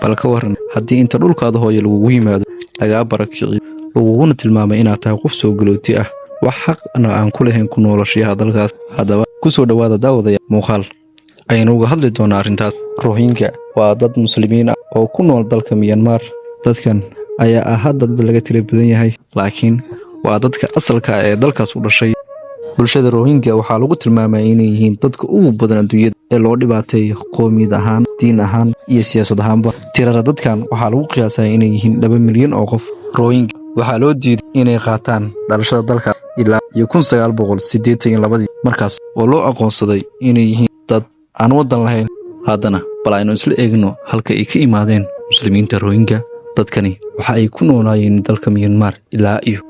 balka waran haddii inta dhulkaada hooyo lagugu yimaado lagaa barakiciyo laguguna tilmaamay inaad tahay qof soo galooti ah wax xaqna aan ku lahayn ku noolashayaha dalkaas. haddaba ku soo dhawaada daawadaya muuqaal aynu uga hadli doonaa arrintaas. Rohingya waa dad muslimiin ah oo ku nool dalka Myanmar. dadkan ayaa ah hadda dad laga tiro badan yahay, laakiin waa dadka asalka ah ee dalkaas u dhashay. bulshada Rohingya waxaa lagu tilmaamay inay yihiin dadka ugu badan adduunyada ee loo dhibaateeyo qoomiyad ahaan, diin ahaan iyo siyaasad ahaanba. tirada dadkan waxaa lagu qiyaasaa inay yihiin 2 milyan oo qof. Rohingya waxaa loo diiday inay qaataan dhalashada dalka ilaa 1982 markaas oo loo aqoonsaday inay yihiin dad aan wadan lahayn. haddana bal aynu isla eegno halka ay ka imaadeen muslimiinta Rohingya. dadkani waxa ay ku noolaayeen dalka Myanmar ilaa iyo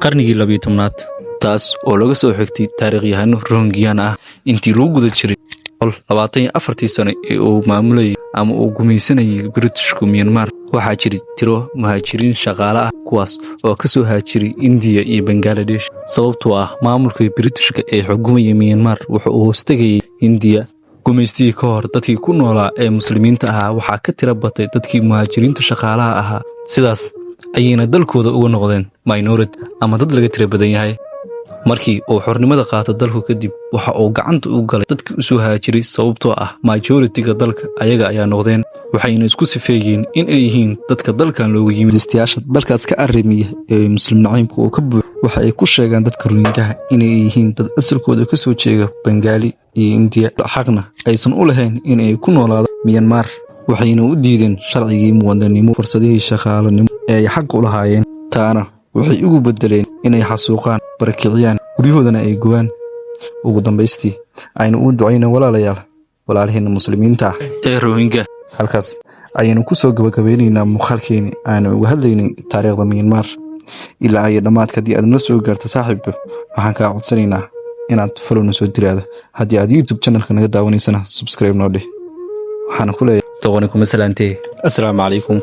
qarnigii 12aad, taas oo laga soo xigtay taariikhyahano Rohingyaan ah intii lagu guda jiray 24 sano ee uu maamulayay ama uu gumaysanayay Britishku Myanmar. waxaa jiray tiro muhaajiriin shaqaale ah kuwaas oo ka soo haajiray India iyo Bangladesh. sababtoo ah maamulka Britishka ee xukumayay Myanmar wuxuu u hoostagayay India. gumaystii ka hor dadkii ku noolaa ee muslimiinta ahaa waxaa ka tira batay dadkii muhaajiriinta shaqaalaha ahaa, sidaas ayayna dalkooda uga noqdeen minority ama dad laga tira badan yahay. markii uu xornimada qaato dalku kadib waxa uu gacanta u galay dadkii u soo haajiray, sababtoo ah majority-ga dalka ayaga ayaa noqdeen. waxayna isku sifeeyeen in ay yihiin dadka dalkan loogu yimid. jistayaasha dalkaas ka arrimiya ee muslim naciibka oo ka buux waxa ay ku sheegaan dadka Rohingya inay yihiin dad asalkooda ka soo jeeda Bengali iyo India, xaqna aysan u lahayn in ay ku noolaadaan Myanmar. waxayna u diideen sharcigii muwaadinimo, fursadihii shaqaalanimo ee ay xaq u lahaayeen. taana waxay ugu bedeleen inay xasuuqaan, barakiciyaan, guryahoodana ay gubaan. ugu dambaystii aynu u ducayna walaalaheena muslimiinta ah ee Rohingya. halkaas ayaynu ku soo gabagabeynaynaa muuqaalkeeni aanu uga hadlaynay taariikhda Myanmar ilaa ay dhammaadka. haddii aad nala soo gaarto saaxiibba, waxaan kaa codsanaynaa inaad follow soo diraado. haddii aad YouTube channelka naga daawanaysana subscribe noo dheh. waxaan ku leeyahay doqoni kuma salaantee. assalaamu calaykum.